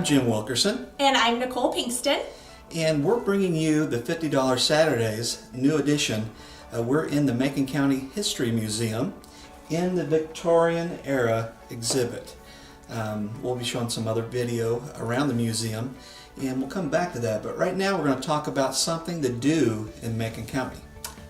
Jim Wilkerson. And I'm Nicole Pinkston. And we're bringing you the $50 Saturdays, new edition. We're in the Macon County History Museum in the Victorian era exhibit. We'll be showing some other video around the museum, and we'll come back to that. But right now we're going to talk about something to do in Macon County.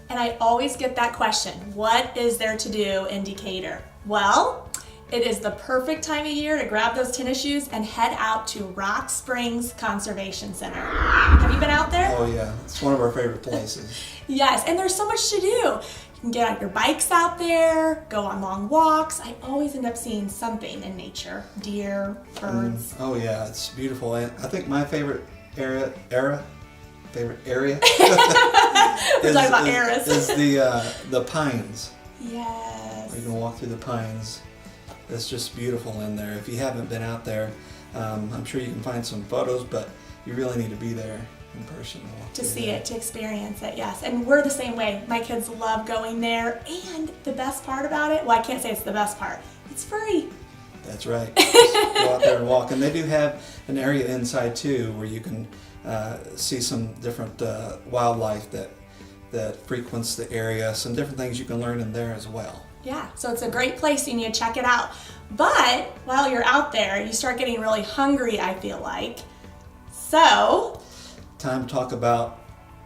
And I always get that question, what is there to do in Decatur? Well, it is the perfect time of year to grab those tennis shoes and head out to Rock Springs Conservation Center. Have you been out there? Oh yeah, it's one of our favorite places. Yes, and there's so much to do. You can get on your bikes out there, go on long walks. I always end up seeing something in nature, deer, birds. Oh yeah, it's beautiful. And I think my favorite area We're talking about eras. is the pines. Yes. You can walk through the pines. It's just beautiful in there. If you haven't been out there, I'm sure you can find some photos, but you really need to be there in person. To see it, to experience it, yes. And we're the same way. My kids love going there, and the best part about it, well, I can't say it's the best part, it's free. That's right. Just go out there and walk. And they do have an area inside too where you can see some different wildlife that frequents the area, some different things you can learn in there as well. Yeah, so it's a great place. You need to check it out. But while you're out there, you start getting really hungry, I feel like. So, time to talk about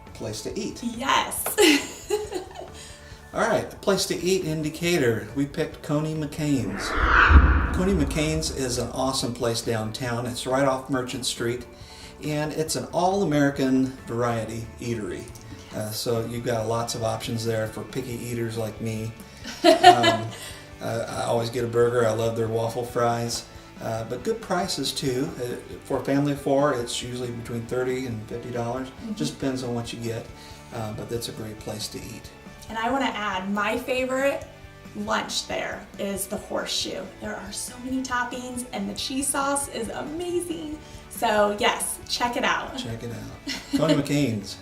a place to eat. Yes. All right, a place to eat in Decatur. We picked Coney McKane's. Coney McKane's is an awesome place downtown. It's right off Merchant Street, and it's an all-American variety eatery. So you've got lots of options there for picky eaters like me. I always get a burger. I love their waffle fries, but good prices too. For a family of four, it's usually between $30 and $50. Just depends on what you get, but that's a great place to eat. And I want to add, my favorite lunch there is the horseshoe. There are so many toppings, and the cheese sauce is amazing. So yes, check it out. Check it out. Coney McKane's.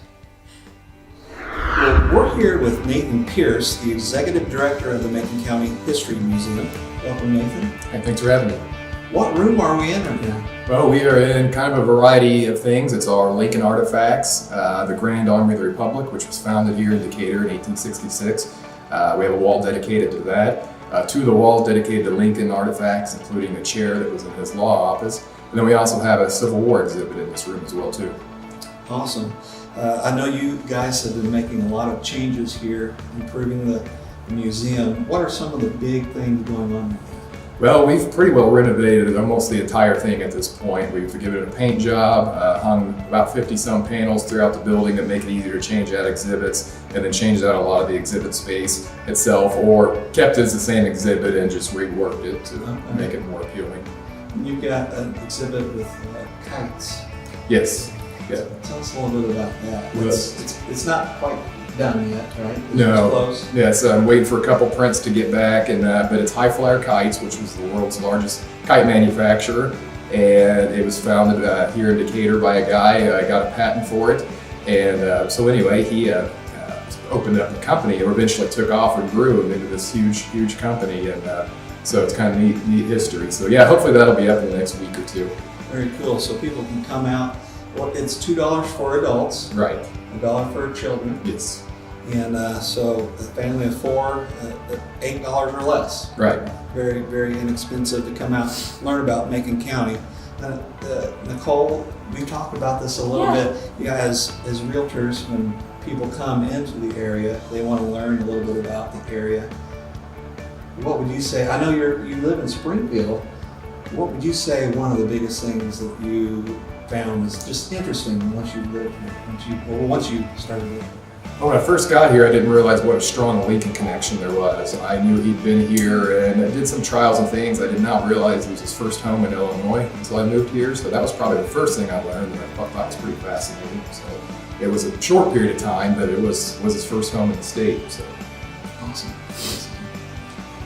Well, we're here with Nathan Pierce, the Executive Director of the Macon County History Museum. Welcome, Nathan. Hey, thanks for having me. What room are we in right now? Well, we are in kind of a variety of things. It's our Lincoln artifacts, the Grand Army of the Republic, which was founded here in Decatur in 1866. We have a wall dedicated to that. Two of the walls dedicated to Lincoln artifacts, including a chair that was in his law office. And then we also have a Civil War exhibit in this room as well, too. Awesome. I know you guys have been making a lot of changes here, improving the museum. What are some of the big things going on? Well, we've pretty well renovated almost the entire thing at this point. We've given it a paint job, hung about 50-some panels throughout the building that make it easier to change out exhibits, and then changed out a lot of the exhibit space itself, or kept it as the same exhibit and just reworked it to make it more appealing. You've got an exhibit with kites. Yes. Yeah. Tell us a little bit about that. It's not quite done yet, right? No. Close. Yes, I'm waiting for a couple prints to get back, and but it's High Flyer Kites, which was the world's largest kite manufacturer, and it was founded here in Decatur by a guy. I got a patent for it, and so anyway, he opened up the company and eventually took off and grew into this huge company, and so it's kind of neat history. So yeah, hopefully that'll be up in the next week or two. Very cool. So people can come out. Well, it's $2 for adults. Right. $1 for children. Yes. And so a family of four, $8 or less. Right. Very, very inexpensive to come out, learn about Macon County. Nicole, we talked about this a little bit. You guys, as realtors, when people come into the area, they want to learn a little bit about the area. What would you say? I know you live in Springfield. What would you say one of the biggest things that you found is just interesting once you lived here, once you started living? Well, when I first got here, I didn't realize what a strong Lincoln connection there was. I knew he'd been here, and I did some trials and things. I did not realize it was his first home in Illinois until I moved here, so that was probably the first thing I learned, and I thought that was pretty fascinating. So it was a short period of time, but it was his first home in the state. So awesome.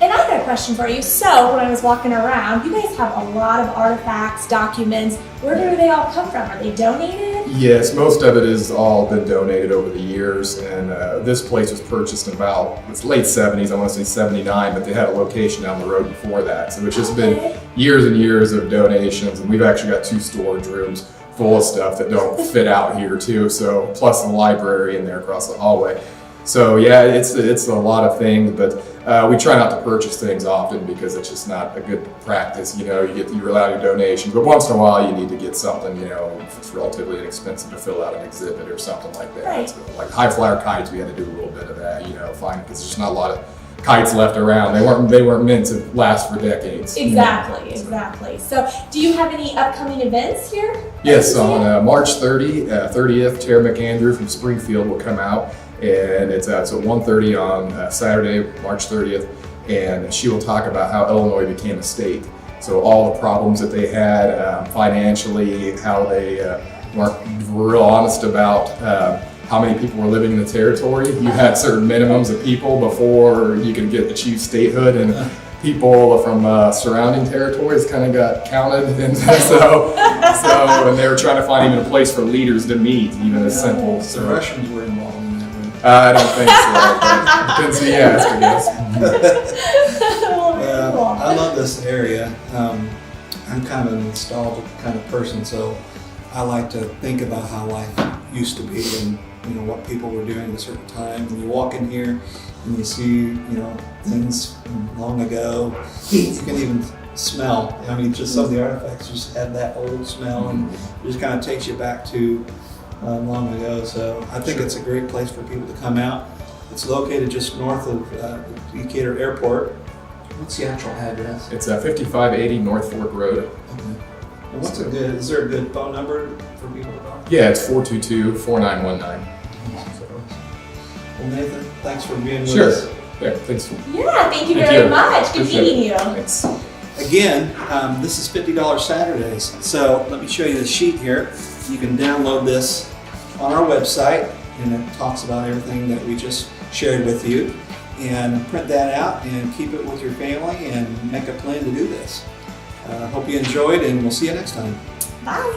And I have a question for you. So when I was walking around, you guys have a lot of artifacts, documents. Where do they all come from? Are they donated? Yes, most of it has all been donated over the years, and this place was purchased in about, it's late 70s, I want to say 79, but they had a location down the road before that. So it's just been years and years of donations, and we've actually got 2 storage rooms full of stuff that don't fit out here too, so plus the library in there across the hallway. So yeah, it's a lot of things, but we try not to purchase things often because it's just not a good practice. You know, you're allowed your donations, but once in a while you need to get something, you know, if it's relatively inexpensive to fill out an exhibit or something like that. Right. So, like high flyer kites, we had to do a little bit of that, you know, fine, because there's not a lot of kites left around. They weren't meant to last for decades. Exactly, you know? Exactly. So do you have any upcoming events here? Yes, on March 30th, Tara McAndrew from Springfield will come out, and it's at 1:30 on Saturday, March 30th, and she will talk about how Illinois became a state. So all the problems that they had financially, how they weren't real honest about how many people were living in the territory. You had certain minimums of people before you could achieve statehood, and people from surrounding territories kind of got counted, and so and they were trying to find even a place for leaders to meet, even as simple. The So Russians were involved in that, right? I don't think so. But depends who you ask, I guess. Yeah, I love this area. I'm kind of a nostalgic kind of person, so I like to think about how life used to be and, you know, what people were doing at a certain time. When you walk in here and you see, you know, things from long ago, you can even smell. I mean, just some of the artifacts just have that old smell, and it just kind of takes you back to long ago. So I think it's a great place for people to come out. It's located just north of Decatur Airport. What's the actual address? It's 5580 North Fork Road. Okay. And is there a good phone number for people to call? Yeah, it's 422-4919. Well, Nathan, thanks for being with Sure. us. Yeah, thanks. Yeah, thank you Thank very you. much. Good Appreciate meeting you. Thanks. Again, this is $50 Saturdays. So let me show you the sheet here. You can download this on our website, and it talks about everything that we just shared with you. And print that out and keep it with your family and make a plan to do this. Hope you enjoyed, and we'll see you next time. Bye.